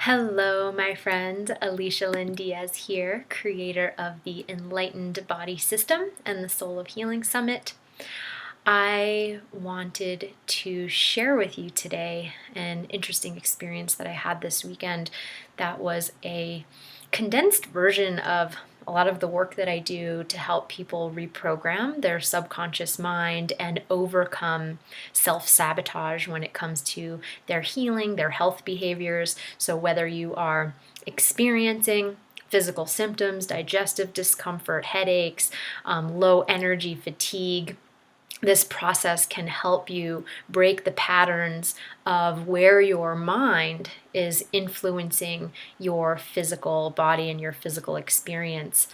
Hello, my friend. Alicia Lynn Diaz here, creator of the Enlightened Body System and the Soul of Healing Summit. I wanted to share with you today an interesting experience that I had this weekend that was a condensed version of a lot of the work that I do to help people reprogram their subconscious mind and overcome self-sabotage when it comes to their healing, their health behaviors. So whether you are experiencing physical symptoms, digestive discomfort, headaches, low energy, fatigue, this process can help you break the patterns of where your mind is influencing your physical body and your physical experience.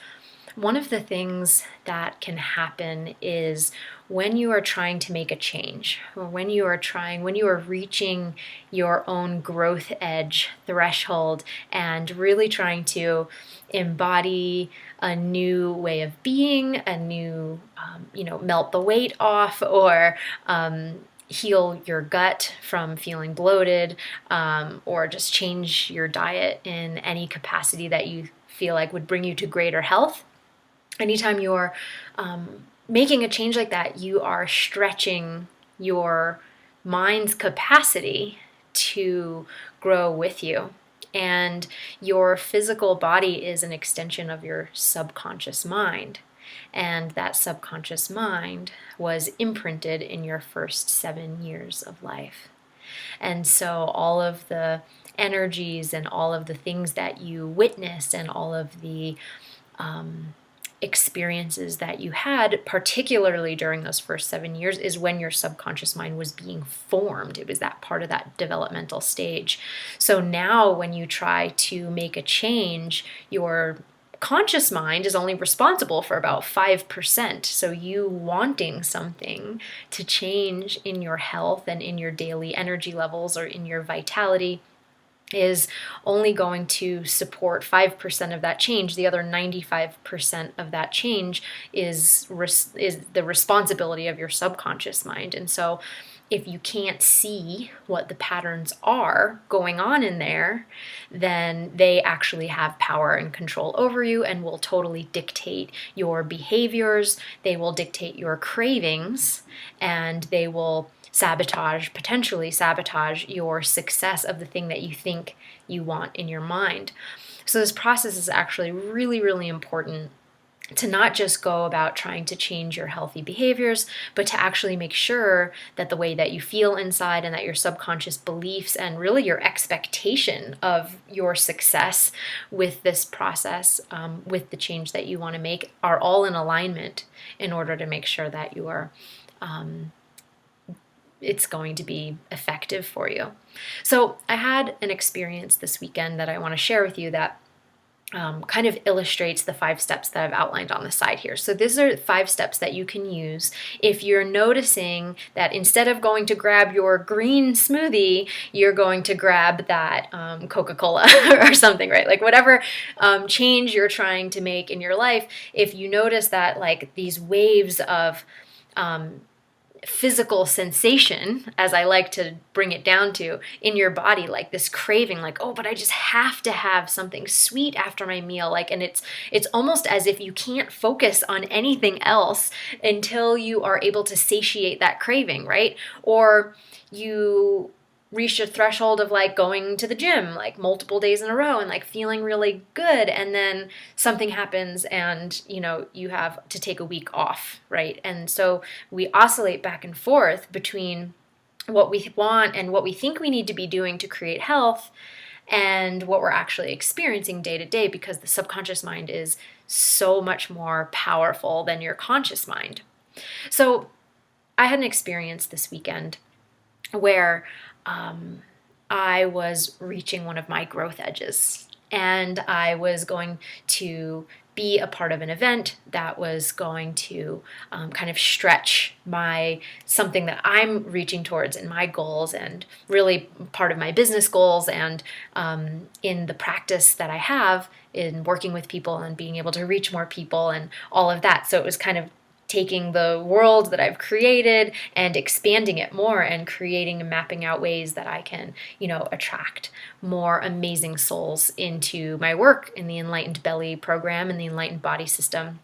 One of the things that can happen is when you are trying to make a change, or when you are reaching your own growth edge threshold and really trying to embody a new way of being, a new, melt the weight off, or heal your gut from feeling bloated, or just change your diet in any capacity that you feel like would bring you to greater health. Anytime you're making a change like that, you are stretching your mind's capacity to grow with you. And your physical body is an extension of your subconscious mind. And that subconscious mind was imprinted in your first 7 years of life. And so all of the energies and all of the things that you witnessed and all of the experiences that you had, particularly during those first 7 years, is when your subconscious mind was being formed. It was that part of that developmental stage. So now when you try to make a change, your conscious mind is only responsible for about 5%. So you wanting something to change in your health and in your daily energy levels or in your vitality is only going to support 5% of that change. The other 95% of that change is the responsibility of your subconscious mind. And so if you can't see what the patterns are going on in there, then they actually have power and control over you and will totally dictate your behaviors. They will dictate your cravings, and they will potentially sabotage your success of the thing that you think you want in your mind. So this process is actually really, really important to not just go about trying to change your healthy behaviors, but to actually make sure that the way that you feel inside and that your subconscious beliefs and really your expectation of your success with this process, with the change that you want to make, are all in alignment in order to make sure that you are it's going to be effective for you. So I had an experience this weekend that I want to share with you that kind of illustrates the 5 steps that I've outlined on the side here. So these are 5 steps that you can use if you're noticing that instead of going to grab your green smoothie, you're going to grab that Coca-Cola or something, right? Like whatever change you're trying to make in your life, if you notice that like these waves of physical sensation, as I like to bring it down to, in your body, like this craving, like, oh, but I just have to have something sweet after my meal, like, and it's almost as if you can't focus on anything else until you are able to satiate that craving, right? Or you reach a threshold of like going to the gym like multiple days in a row and like feeling really good, and then something happens and you have to take a week off, right? And so we oscillate back and forth between what we want and what we think we need to be doing to create health and what we're actually experiencing day to day, because the subconscious mind is so much more powerful than your conscious mind. So I had an experience this weekend where I was reaching one of my growth edges, and I was going to be a part of an event that was going to kind of stretch something that I'm reaching towards in my goals, and really part of my business goals, and in the practice that I have in working with people and being able to reach more people and all of that. So it was kind of taking the world that I've created and expanding it more and creating and mapping out ways that I can, attract more amazing souls into my work in the Enlightened Belly program and the Enlightened Body System.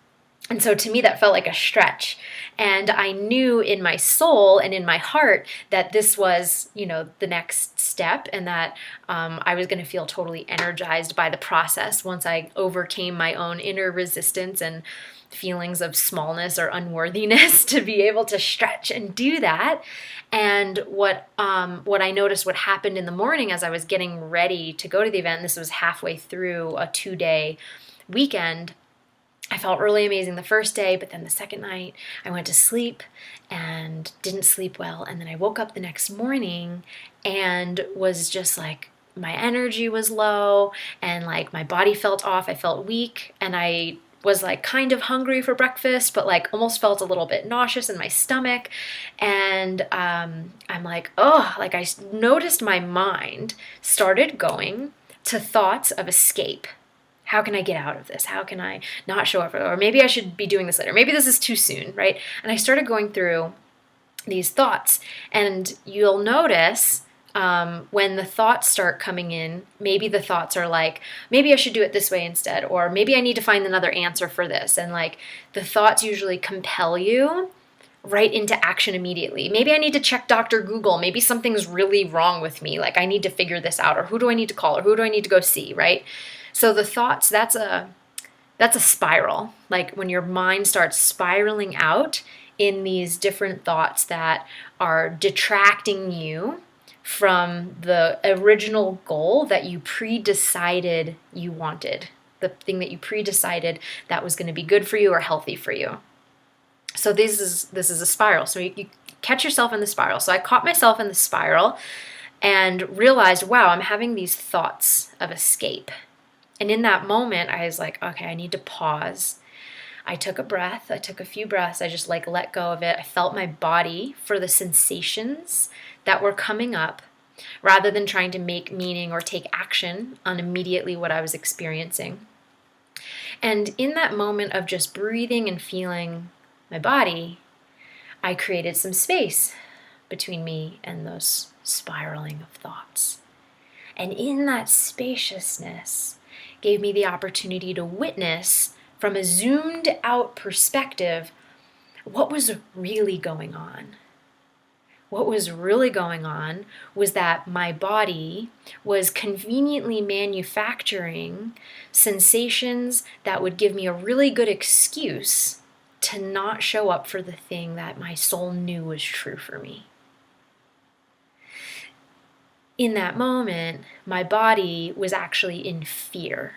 And so to me, that felt like a stretch. And I knew in my soul and in my heart that this was, the next step, and that I was going to feel totally energized by the process once I overcame my own inner resistance and feelings of smallness or unworthiness to be able to stretch and do that. And what I noticed what happened in the morning as I was getting ready to go to the event, this was halfway through a 2-day weekend, I felt really amazing the first day, but then the second night I went to sleep and didn't sleep well. And then I woke up the next morning and was just like, my energy was low and like my body felt off. I felt weak and I was like kind of hungry for breakfast, but like almost felt a little bit nauseous in my stomach. And I'm like, like I noticed my mind started going to thoughts of escape. How can I get out of this? How can I not show up? Or maybe I should be doing this later. Maybe this is too soon, right? And I started going through these thoughts. And you'll notice when the thoughts start coming in, maybe the thoughts are like, maybe I should do it this way instead. Or maybe I need to find another answer for this. And like the thoughts usually compel you right into action immediately. Maybe I need to check Dr. Google. Maybe something's really wrong with me. Like I need to figure this out. Or who do I need to call? Or who do I need to go see, right? So the thoughts, that's a spiral. Like when your mind starts spiraling out in these different thoughts that are detracting you from the original goal that you pre-decided you wanted, the thing that you pre-decided that was going to be good for you or healthy for you. So this is a spiral. So you catch yourself in the spiral. So I caught myself in the spiral and realized, wow, I'm having these thoughts of escape. And in that moment, I was like, okay, I need to pause. I took a breath. I took a few breaths. I just like let go of it. I felt my body for the sensations that were coming up rather than trying to make meaning or take action on immediately what I was experiencing. And in that moment of just breathing and feeling my body, I created some space between me and those spiraling of thoughts. And in that spaciousness, gave me the opportunity to witness from a zoomed out perspective what was really going on. What was really going on was that my body was conveniently manufacturing sensations that would give me a really good excuse to not show up for the thing that my soul knew was true for me. In that moment, my body was actually in fear.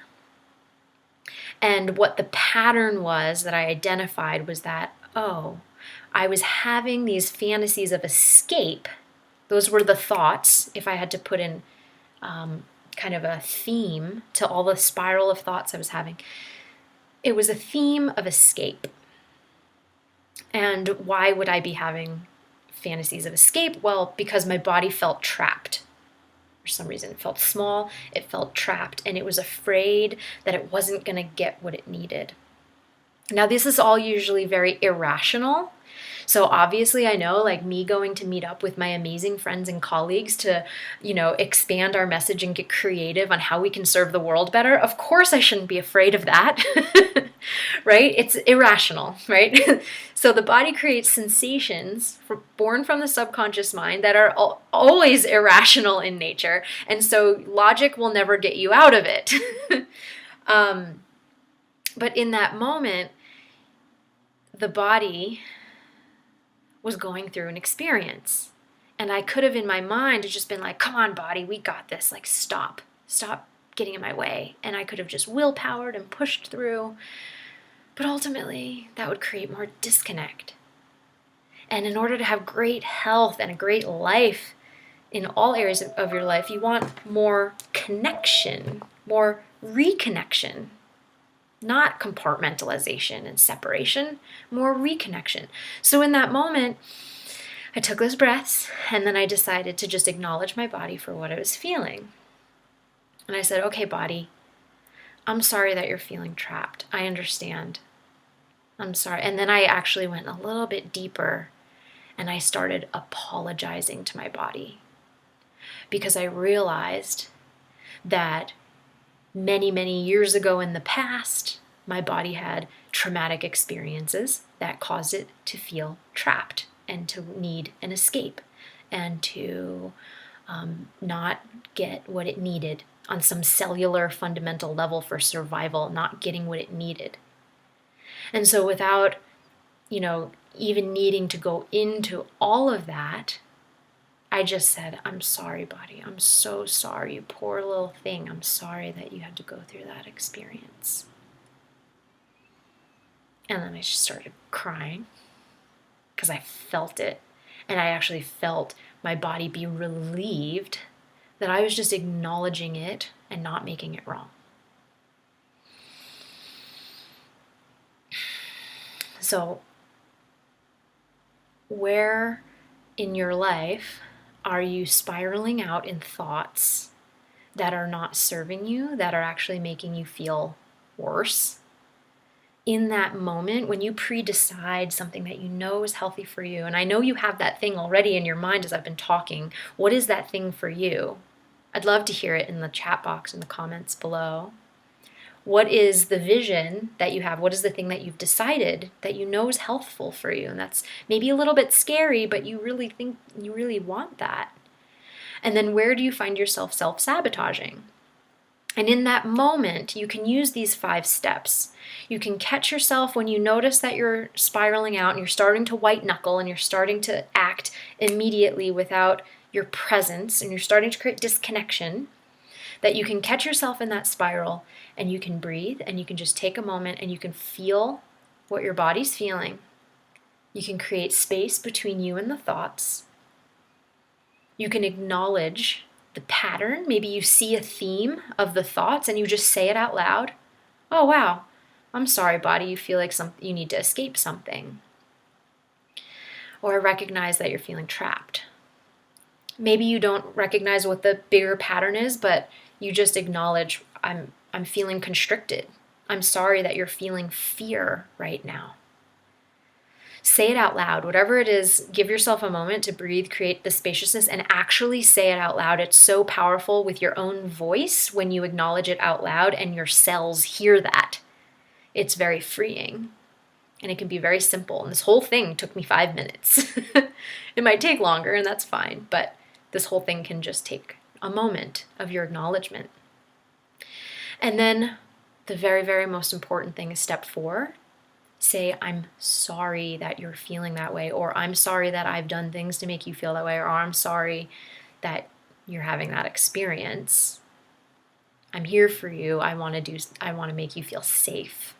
And what the pattern was that I identified was that, I was having these fantasies of escape. Those were the thoughts, if I had to put in kind of a theme to all the spiral of thoughts I was having. It was a theme of escape. And why would I be having fantasies of escape? Well, because my body felt trapped. For some reason, it felt small, it felt trapped, and it was afraid that it wasn't going to get what it needed. Now, this is all usually very irrational. So obviously, I know, like me going to meet up with my amazing friends and colleagues to, expand our message and get creative on how we can serve the world better. Of course, I shouldn't be afraid of that, right? It's irrational, right? So the body creates sensations born from the subconscious mind that are always irrational in nature. And so logic will never get you out of it. But in that moment, the body was going through an experience. And I could have, in my mind, just been like, come on, body, we got this. Like, stop getting in my way. And I could have just willpowered and pushed through. But ultimately, that would create more disconnect. And in order to have great health and a great life in all areas of your life, you want more connection, more reconnection. Not compartmentalization and separation, more reconnection. So in that moment, I took those breaths and then I decided to just acknowledge my body for what I was feeling. And I said, okay, body, I'm sorry that you're feeling trapped. I understand. I'm sorry. And then I actually went a little bit deeper and I started apologizing to my body because I realized that many, many years ago in the past, my body had traumatic experiences that caused it to feel trapped and to need an escape and to not get what it needed on some cellular fundamental level for survival, not getting what it needed. And so without, even needing to go into all of that, I just said, I'm sorry, body. I'm so sorry, you poor little thing. I'm sorry that you had to go through that experience. And then I just started crying because I felt it. And I actually felt my body be relieved that I was just acknowledging it and not making it wrong. So, where in your life are you spiraling out in thoughts that are not serving you, that are actually making you feel worse? In that moment, when you pre-decide something that you know is healthy for you, and I know you have that thing already in your mind as I've been talking, what is that thing for you? I'd love to hear it in the chat box in the comments below. What is the vision that you have? What is the thing that you've decided that you know is healthful for you? And that's maybe a little bit scary, but you really think you really want that. And then where do you find yourself self-sabotaging? And in that moment, you can use these 5 steps. You can catch yourself when you notice that you're spiraling out and you're starting to white knuckle and you're starting to act immediately without your presence and you're starting to create disconnection, that you can catch yourself in that spiral and you can breathe and you can just take a moment and you can feel what your body's feeling. You can create space between you and the thoughts. You can acknowledge the pattern. Maybe you see a theme of the thoughts and you just say it out loud. Oh, wow. I'm sorry, body. You feel like you need to escape something. Or recognize that you're feeling trapped. Maybe you don't recognize what the bigger pattern is, but you just acknowledge, I'm feeling constricted. I'm sorry that you're feeling fear right now. Say it out loud. Whatever it is, give yourself a moment to breathe, create the spaciousness, and actually say it out loud. It's so powerful with your own voice when you acknowledge it out loud and your cells hear that. It's very freeing. And it can be very simple. And this whole thing took me 5 minutes. It might take longer, and that's fine. But this whole thing can just take a moment of your acknowledgement. And then the very, very most important thing is step 4. Say, I'm sorry that you're feeling that way, or I'm sorry that I've done things to make you feel that way, or I'm sorry that you're having that experience. I'm here for you. I want to make you feel safe.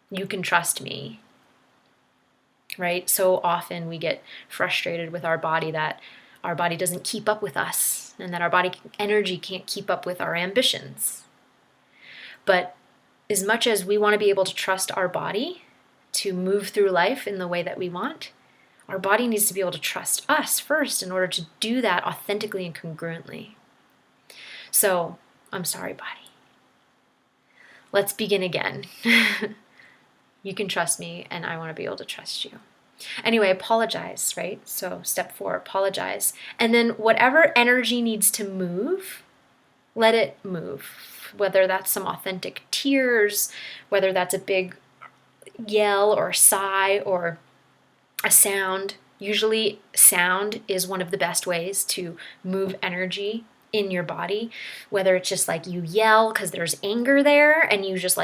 You can trust me. Right? So often we get frustrated with our body that our body doesn't keep up with us and that our body energy can't keep up with our ambitions. But as much as we want to be able to trust our body to move through life in the way that we want, our body needs to be able to trust us first in order to do that authentically and congruently. So, I'm sorry, body. Let's begin again. You can trust me, and I want to be able to trust you. Anyway, apologize, right? So step 4, apologize. And then whatever energy needs to move, let it move. Whether that's some authentic tears, whether that's a big yell or sigh or a sound. Usually sound is one of the best ways to move energy in your body, whether it's just like you yell because there's anger there and you just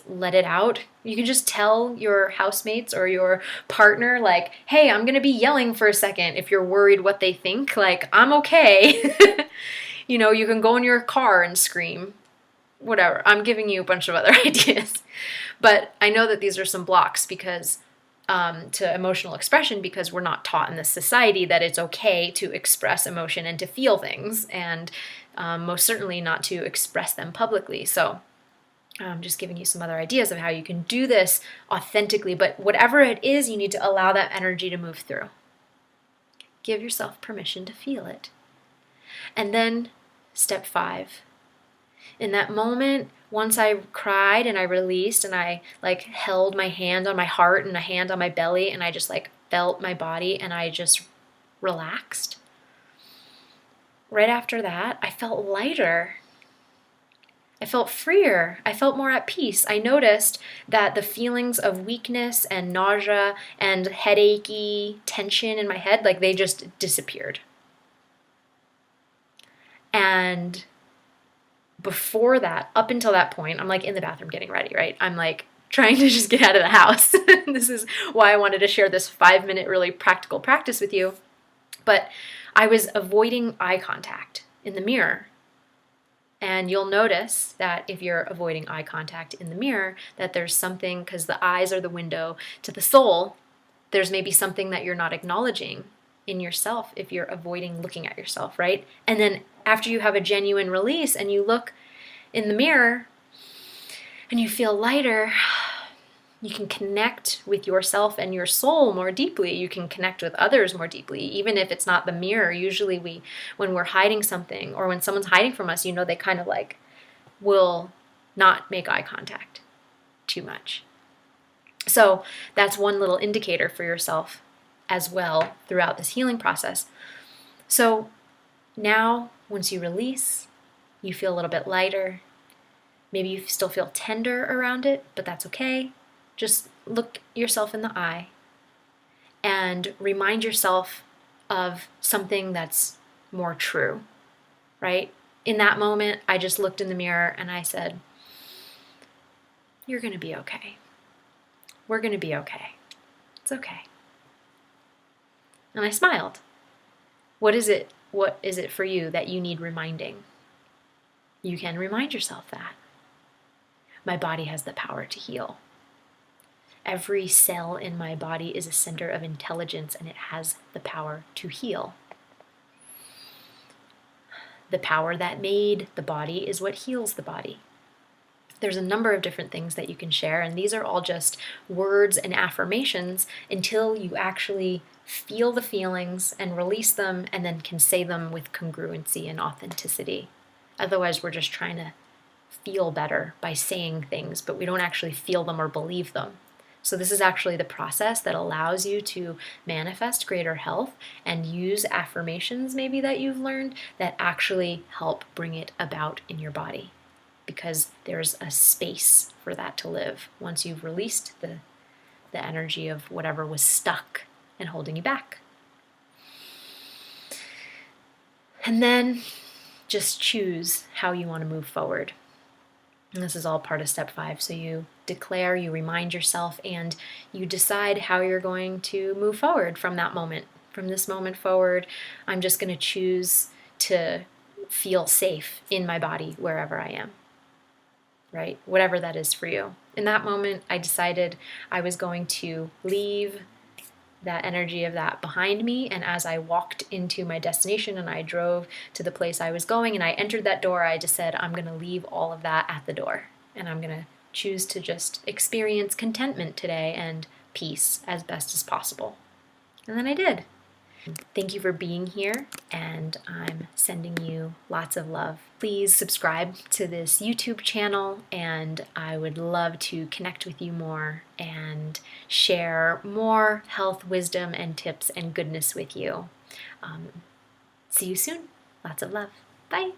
let it out. You can just tell your housemates or your partner like, hey, I'm gonna be yelling for a second if you're worried what they think, like, I'm okay. You can go in your car and scream, whatever. I'm giving you a bunch of other ideas, but I know that these are some blocks because to emotional expression, because we're not taught in this society that it's okay to express emotion and to feel things, and most certainly not to express them publicly. So I'm just giving you some other ideas of how you can do this authentically, but whatever it is, you need to allow that energy to move through. Give yourself permission to feel it. And then step 5 In that moment, once I cried and I released and I like held my hand on my heart and a hand on my belly and I just like felt my body and I just relaxed. Right after that, I felt lighter. I felt freer. I felt more at peace. I noticed that the feelings of weakness and nausea and headachy tension in my head, like they just disappeared. And before that, up until that point, I'm like in the bathroom getting ready, right? I'm like trying to just get out of the house. This is why I wanted to share this 5-minute really practical practice with you. But I was avoiding eye contact in the mirror. And you'll notice that if you're avoiding eye contact in the mirror, that there's something, because the eyes are the window to the soul, there's maybe something that you're not acknowledging in yourself if you're avoiding looking at yourself, right? And then after you have a genuine release and you look in the mirror and you feel lighter, you can connect with yourself and your soul more deeply. You can connect with others more deeply, even if it's not the mirror. Usually when we're hiding something or when someone's hiding from us, they kind of like will not make eye contact too much. So that's one little indicator for yourself as well throughout this healing process. So now, once you release, you feel a little bit lighter. Maybe you still feel tender around it, but that's okay. Just look yourself in the eye and remind yourself of something that's more true, right? In that moment, I just looked in the mirror and I said, "You're going to be okay. We're going to be okay. It's okay." And I smiled. What is it for you that you need reminding? You can remind yourself that. My body has the power to heal. Every cell in my body is a center of intelligence and it has the power to heal. The power that made the body is what heals the body. There's a number of different things that you can share, and these are all just words and affirmations until you actually feel the feelings and release them and then can say them with congruency and authenticity. Otherwise, we're just trying to feel better by saying things, but we don't actually feel them or believe them. So this is actually the process that allows you to manifest greater health and use affirmations maybe that you've learned that actually help bring it about in your body, because there's a space for that to live once you've released the energy of whatever was stuck and holding you back. And then just choose how you want to move forward. And this is all part of step 5. So you declare, you remind yourself, and you decide how you're going to move forward from that moment. From this moment forward, I'm just going to choose to feel safe in my body wherever I am, right? Whatever that is for you. In that moment, I decided I was going to leave that energy of that behind me. And as I walked into my destination and I drove to the place I was going and I entered that door, I just said, I'm going to leave all of that at the door. And I'm going to choose to just experience contentment today and peace as best as possible. And then I did. Thank you for being here, and I'm sending you lots of love. Please subscribe to this YouTube channel, and I would love to connect with you more and share more health, wisdom, and tips and goodness with you. See you soon. Lots of love. Bye.